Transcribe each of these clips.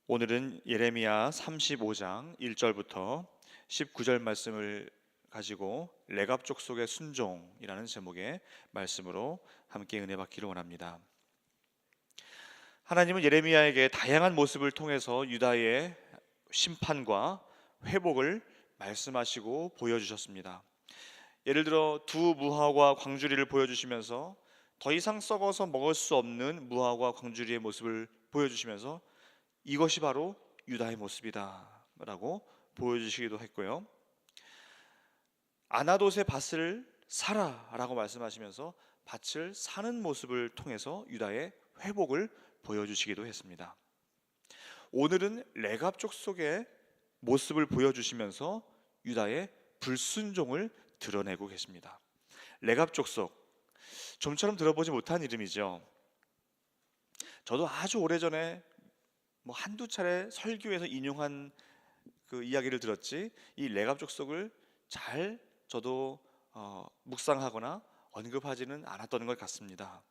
오늘은 예레미야 35장 1절부터 19절 말씀을 가지고 레갑 족속의 순종이라는 제목의 말씀으로 함께 은혜 받기를 원합니다. 하나님은 예레미야에게 다양한 모습을 통해서 유다의 심판과 회복을 말씀하시고 보여주셨습니다. 예를 들어 두 무화과 광주리를 보여주시면서 더 이상 썩어서 먹을 수 없는 무화과 광주리의 모습을 보여주시면서 이것이 바로 유다의 모습이다 라고 보여주시기도 했고요. 아나돗의 밭을 사라 라고 말씀하시면서 밭을 사는 모습을 통해서 유다의 회복을 보여주시기도 했습니다. 오늘은 레갑 족속의 모습을 보여주시면서 유다의 불순종을 드러내고 계십니다. 레갑 족속, 좀처럼 들어보지 못한 이름이죠. 저도 아주 오래전에 한두 차례 설교에서 인용한 그 이야기를 들었지, 이 레갑 족속을 잘 저도 묵상하거나 언급하지는 않았던 것 같습니다.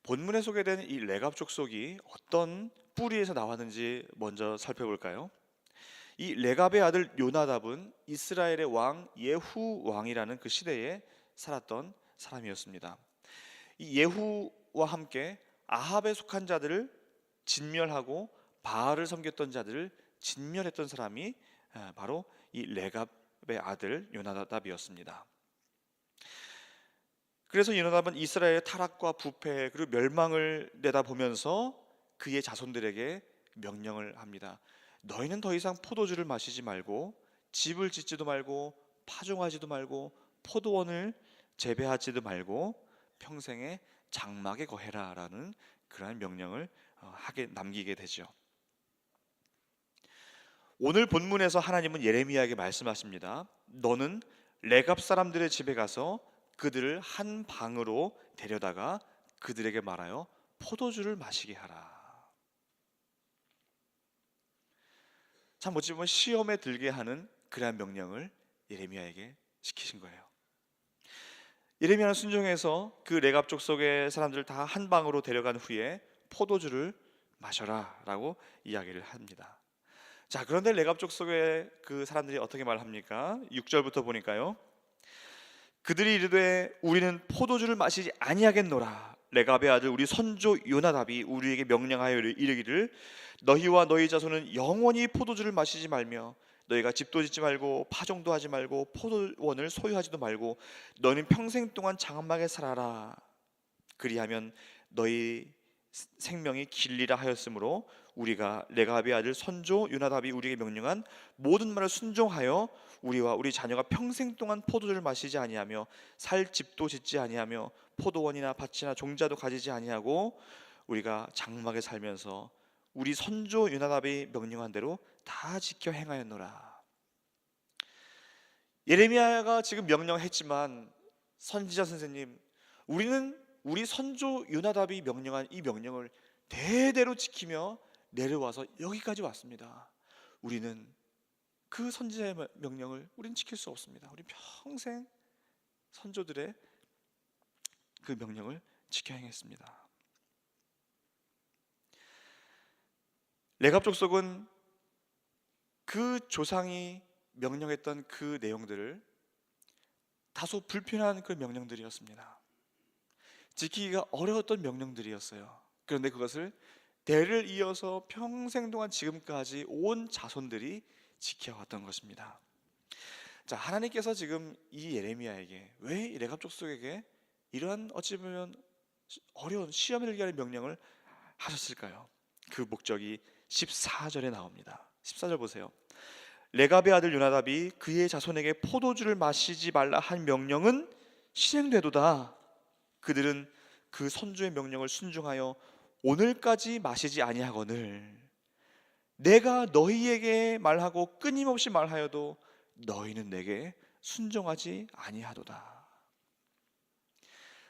본문에 소개된 이 레갑 족속이 어떤 뿌리에서 나왔는지 먼저 살펴볼까요? 이 레갑의 아들 요나답은 이스라엘의 왕 예후 왕이라는 그 시대에 살았던 사람이었습니다. 이 예후와 함께 아합에 속한 자들을 진멸하고 바알을 섬겼던 자들을 진멸했던 사람이 바로 이 레갑의 아들 요나답이었습니다. 그래서 요나답은 이스라엘의 타락과 부패 그리고 멸망을 내다보면서 그의 자손들에게 명령을 합니다. 너희는 더 이상 포도주를 마시지 말고 집을 짓지도 말고 파종하지도 말고 포도원을 재배하지도 말고 평생에 장막에 거해라 라는 그러한 명령을 남기게 되죠. 오늘 본문에서 하나님은 예레미야에게 말씀하십니다. 너는 레갑 사람들의 집에 가서 그들을 한 방으로 데려다가 그들에게 말하여 포도주를 마시게 하라. 참 어찌 보면 시험에 들게 하는 그러한 명령을 예레미야에게 시키신 거예요. 예레미야는 순종해서 그 레갑 족속의 사람들을 다 한 방으로 데려간 후에 포도주를 마셔라 라고 이야기를 합니다. 자, 그런데 레갑 족속의 그 사람들이 어떻게 말합니까? 6절부터 보니까요, 그들이 이르되 우리는 포도주를 마시지 아니하겠노라. 레갑의 아들 우리 선조 요나답이 우리에게 명령하여 이르기를 너희와 너희 자손은 영원히 포도주를 마시지 말며 너희가 집도 짓지 말고 파종도 하지 말고 포도원을 소유하지도 말고 너희는 평생 동안 장막에 살아라. 그리하면 너희 생명이 길리라 하였으므로 우리가 레갑의 아들 선조 요나답이 우리에게 명령한 모든 말을 순종하여 우리와 우리 자녀가 평생 동안 포도주를 마시지 아니하며 살 집도 짓지 아니하며 포도원이나 밭이나 종자도 가지지 아니하고 우리가 장막에 살면서 우리 선조 요나답이 명령한 대로 다 지켜 행하였노라. 예레미야가 지금 명령했지만 선지자 선생님, 우리는 우리 선조 요나답이 명령한 이 명령을 대대로 지키며 내려와서 여기까지 왔습니다. 우리는 그 선지자의 명령을 우리는 지킬 수 없습니다. 우리 평생 선조들의 그 명령을 지켜 행했습니다. 레갑 족속은 그 조상이 명령했던 그 내용들을 다소 불편한 그 명령들이었습니다. 지키기가 어려웠던 명령들이었어요. 그런데 그것을 대를 이어서 평생 동안 지금까지 온 자손들이 지켜왔던 것입니다. 자, 하나님께서 지금 이 예레미야에게 왜 레갑 족속에게 이러한 어찌 보면 어려운 시험을 들게 하는 명령을 하셨을까요? 그 목적이 14절에 나옵니다. 14절 보세요. 레갑의 아들 요나답이 그의 자손에게 포도주를 마시지 말라 한 명령은 실행되도다. 그들은 그 선조의 명령을 순종하여 오늘까지 마시지 아니하거늘 내가 너희에게 말하고 끊임없이 말하여도 너희는 내게 순종하지 아니하도다.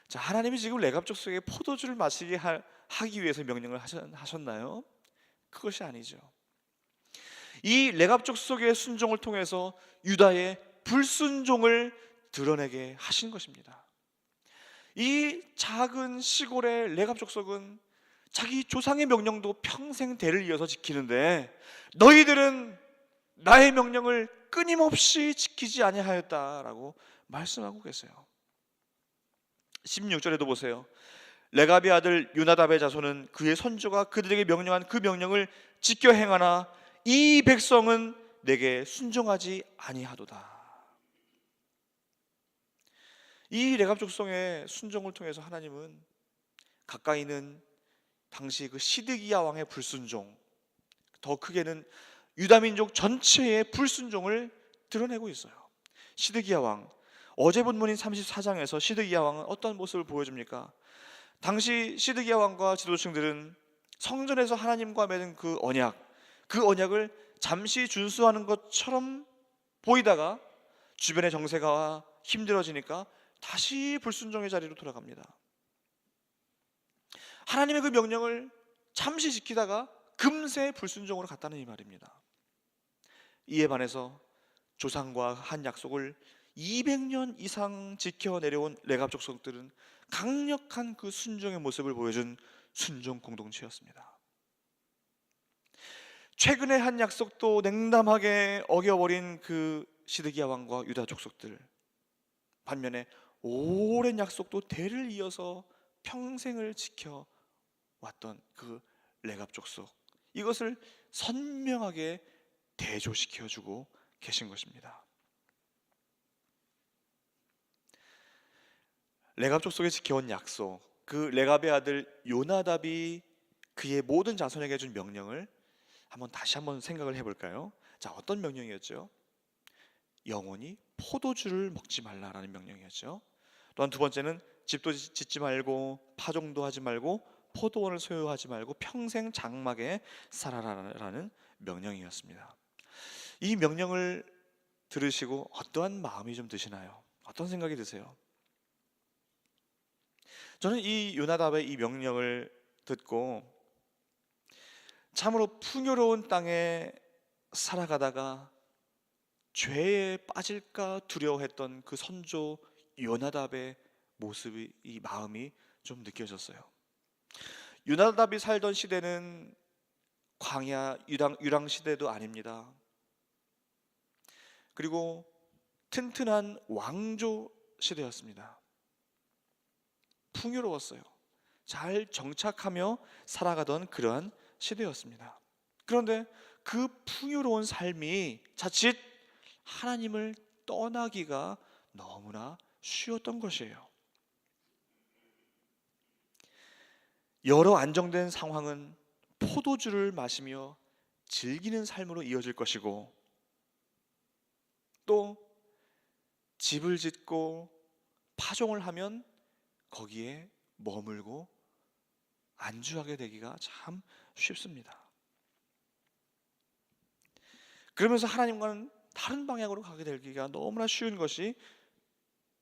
자, 하나님이 지금 레갑 족속에 포도주를 마시게 하기 위해서 명령을 하셨나요? 그것이 아니죠. 이 레갑 족속의 순종을 통해서 유다의 불순종을 드러내게 하신 것입니다. 이 작은 시골의 레갑 족속은 자기 조상의 명령도 평생 대를 이어서 지키는데 너희들은 나의 명령을 끊임없이 지키지 아니하였다라고 말씀하고 계세요. 16절에도 보세요. 레갑의 아들 요나답의 자손은 그의 선조가 그들에게 명령한 그 명령을 지켜 행하나 이 백성은 내게 순종하지 아니하도다. 이 레갑 족속의 순종을 통해서 하나님은 가까이는 당시 그 시드기야 왕의 불순종, 더 크게는 유다 민족 전체의 불순종을 드러내고 있어요. 시드기야 왕, 어제 본문인 34장에서 시드기야 왕은 어떤 모습을 보여줍니까? 당시 시드기야 왕과 지도층들은 성전에서 하나님과 맺은 그 언약을 잠시 준수하는 것처럼 보이다가 주변의 정세가 힘들어지니까 다시 불순종의 자리로 돌아갑니다. 하나님의 그 명령을 잠시 지키다가 금세 불순종으로 갔다는 이 말입니다. 이에 반해서 조상과 한 약속을 200년 이상 지켜 내려온 레갑 족속들은 강력한 그 순종의 모습을 보여준 순종 공동체였습니다. 최근에 한 약속도 냉담하게 어겨버린 그 시드기야 왕과 유다 족속들, 반면에 오랜 약속도 대를 이어서 평생을 지켜왔던 그 레갑 족속, 이것을 선명하게 대조시켜주고 계신 것입니다. 레갑 족속에 지켜온 약속, 그 레갑의 아들 요나답이 그의 모든 자손에게 준 명령을 다시 한번 생각을 해볼까요? 자, 어떤 명령이었죠? 영원히 포도주를 먹지 말라라는 명령이었죠. 또한 두 번째는 집도 짓지 말고 파종도 하지 말고 포도원을 소유하지 말고 평생 장막에 살아라라는 명령이었습니다. 이 명령을 들으시고 어떠한 마음이 좀 드시나요? 어떤 생각이 드세요? 저는 이 요나답의 이 명령을 듣고 참으로 풍요로운 땅에 살아가다가 죄에 빠질까 두려워했던 그 선조 요나답의 모습이, 이 마음이 좀 느껴졌어요. 요나답이 살던 시대는 광야 유랑 시대도 아닙니다. 그리고 튼튼한 왕조 시대였습니다. 풍요로웠어요. 잘 정착하며 살아가던 그러한 시대였습니다. 그런데 그 풍요로운 삶이 자칫 하나님을 떠나기가 너무나 쉬웠던 것이에요. 여러 안정된 상황은 포도주를 마시며 즐기는 삶으로 이어질 것이고, 또 집을 짓고 파종을 하면 거기에 머물고 안주하게 되기가 참 쉽습니다. 그러면서 하나님과는 다른 방향으로 가게 되기가 너무나 쉬운 것이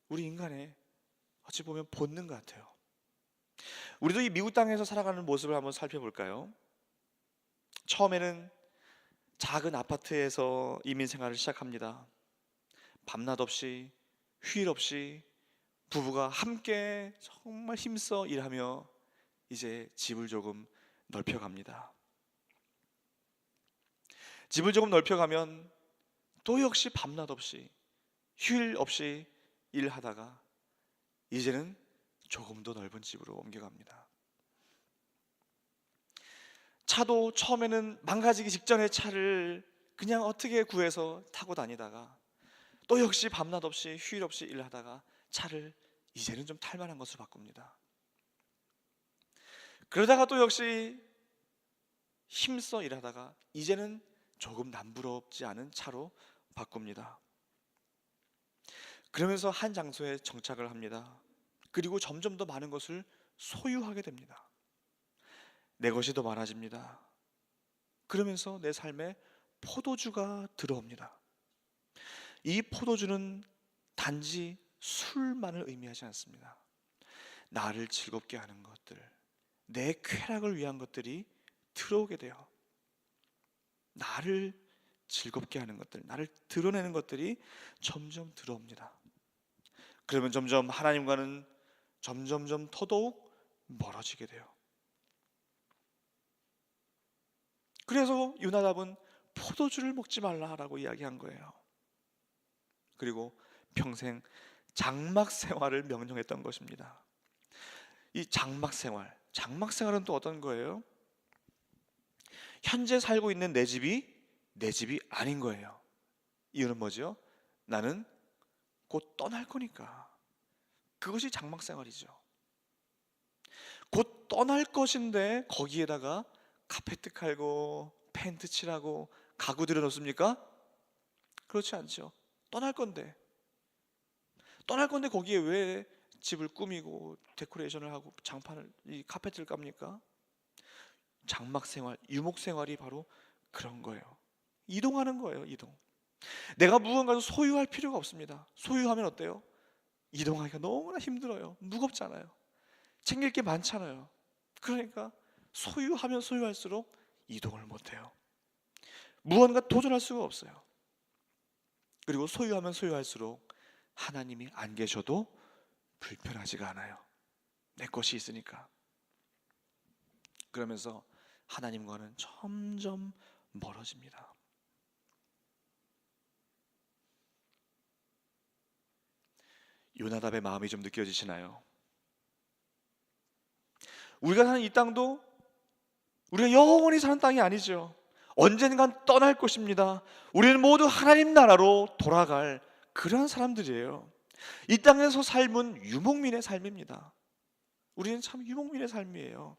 우리 인간의 어찌 보면 본능 같아요. 우리도 이 미국 땅에서 살아가는 모습을 한번 살펴볼까요? 처음에는 작은 아파트에서 이민 생활을 시작합니다. 밤낮 없이 휴일 없이 부부가 함께 정말 힘써 일하며 이제 집을 조금 넓혀갑니다. 집을 조금 넓혀가면 또 역시 밤낮 없이 휴일 없이 일하다가 이제는 조금 더 넓은 집으로 옮겨갑니다. 차도 처음에는 망가지기 직전의 차를 그냥 어떻게 구해서 타고 다니다가 또 역시 밤낮 없이 휴일 없이 일하다가 차를 이제는 좀 탈만한 것으로 바꿉니다. 그러다가 또 역시 힘써 일하다가 이제는 조금 남부럽지 않은 차로 바꿉니다. 그러면서 한 장소에 정착을 합니다. 그리고 점점 더 많은 것을 소유하게 됩니다. 내 것이 더 많아집니다. 그러면서 내 삶에 포도주가 들어옵니다. 이 포도주는 단지 술만을 의미하지 않습니다. 나를 즐겁게 하는 것들, 내 쾌락을 위한 것들이 들어오게 돼요. 나를 즐겁게 하는 것들, 나를 드러내는 것들이 점점 들어옵니다. 그러면 점점 하나님과는 점점점 더더욱 멀어지게 돼요. 그래서 요나답은 포도주를 먹지 말라라고 이야기한 거예요. 그리고 평생 장막 생활을 명령했던 것입니다. 이 장막 생활은 또 어떤 거예요? 현재 살고 있는 내 집이 아닌 거예요. 이유는 뭐죠? 나는 곧 떠날 거니까. 그것이 장막 생활이죠. 곧 떠날 것인데 거기에다가 카페트 깔고 펜트 칠하고 가구 들여놓습니까? 그렇지 않죠. 떠날 건데 거기에 왜 집을 꾸미고 데코레이션을 하고 장판을, 이 카페트를 깝니까? 장막 생활, 유목 생활이 바로 그런 거예요. 이동하는 거예요. 이동. 내가 무언가를 소유할 필요가 없습니다. 소유하면 어때요? 이동하기가 너무나 힘들어요. 무겁잖아요. 챙길 게 많잖아요. 그러니까 소유하면 소유할수록 이동을 못해요. 무언가 도전할 수가 없어요. 그리고 소유하면 소유할수록 하나님이 안 계셔도 불편하지가 않아요. 내 것이 있으니까. 그러면서 하나님과는 점점 멀어집니다. 요나답의 마음이 좀 느껴지시나요? 우리가 사는 이 땅도 우리가 영원히 사는 땅이 아니죠. 언젠간 떠날 것입니다. 우리는 모두 하나님 나라로 돌아갈 그런 사람들이에요. 이 땅에서 삶은 유목민의 삶입니다. 우리는 참 유목민의 삶이에요.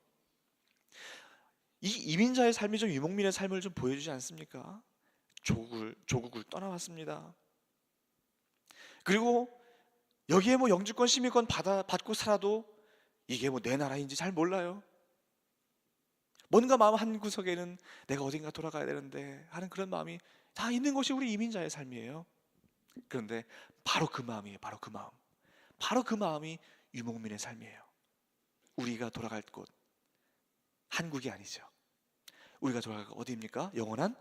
이 이민자의 삶이 좀 유목민의 삶을 좀 보여주지 않습니까? 조국을 떠나왔습니다. 그리고 여기에 뭐 영주권, 시민권 받고 살아도 이게 뭐 내 나라인지 잘 몰라요. 뭔가 마음 한 구석에는 내가 어딘가 돌아가야 되는데 하는 그런 마음이 다 있는 것이 우리 이민자의 삶이에요. 그런데 바로 그 마음이에요. 바로 그 마음이 유목민의 삶이에요. 우리가 돌아갈 곳, 한국이 아니죠. 우리가 돌아갈 곳 어디입니까? 영원한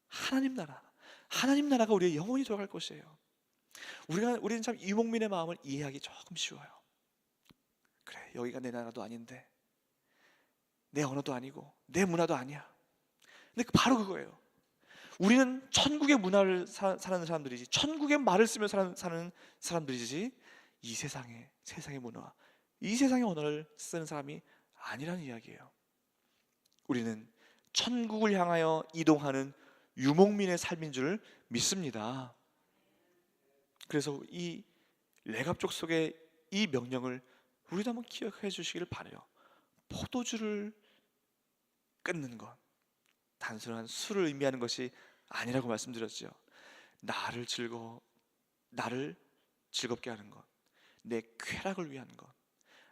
하나님 나라. 하나님 나라가 우리의 영원히 돌아갈 곳이에요. 우리는 참 유목민의 마음을 이해하기 조금 쉬워요. 그래, 여기가 내 나라도 아닌데, 내 언어도 아니고, 내 문화도 아니야. 근데 바로 그거예요. 우리는 천국의 문화를 사는 사람들이지, 천국의 말을 쓰며 사는 사람들이지, 이 세상의 문화, 이 세상의 언어를 쓰는 사람이 아니라는 이야기예요. 우리는 천국을 향하여 이동하는 유목민의 삶인 줄 믿습니다. 그래서 이 레갑 족속의 이 명령을 우리도 한번 기억해 주시기를 바라요. 포도주를 끊는 것, 단순한 술을 의미하는 것이 아니라고 말씀드렸죠. 나를 즐겁게 하는 것, 내 쾌락을 위한 것,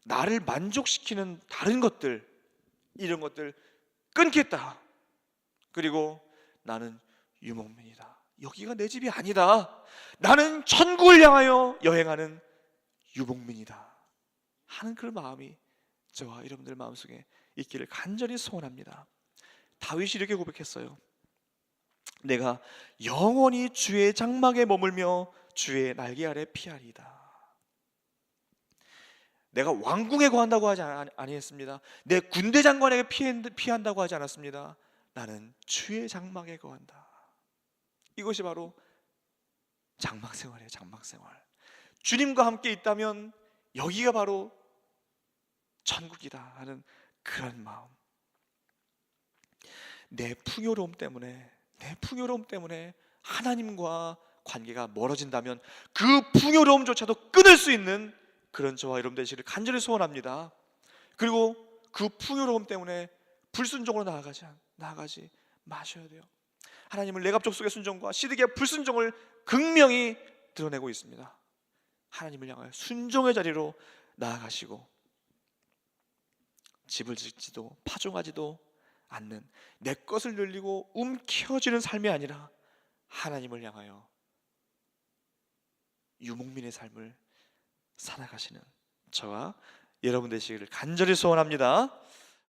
나를 만족시키는 다른 것들, 이런 것들 끊겠다. 그리고 나는 유목민이다. 여기가 내 집이 아니다. 나는 천국을 향하여 여행하는 유목민이다 하는 그런 마음이 저와 여러분들 마음속에 있기를 간절히 소원합니다. 다윗이 이렇게 고백했어요. 내가 영원히 주의 장막에 머물며 주의 날개 아래 피하리이다. 내가 왕궁에 거한다고 하지 아니했습니다. 내 군대 장관에게 피한다고 하지 않았습니다. 나는 주의 장막에 거한다. 이것이 바로 장막 생활이에요. 장막 생활. 주님과 함께 있다면 여기가 바로 천국이다 하는 그런 마음. 내 풍요로움 때문에 하나님과 관계가 멀어진다면 그 풍요로움조차도 끊을 수 있는 그런 저와 여러분 되시기를 간절히 소원합니다. 그리고 그 풍요로움 때문에 불순종으로 나아가지 마셔야 돼요. 하나님은 레갑 족속의 순종과 시드기의 불순종을 극명히 드러내고 있습니다. 하나님을 향하여 순종의 자리로 나아가시고 집을 짓지도 파종하지도 않는 내 것을 늘리고 움켜쥐는 삶이 아니라 하나님을 향하여 유목민의 삶을 살아가시는 저와 여러분 되시기를 간절히 소원합니다.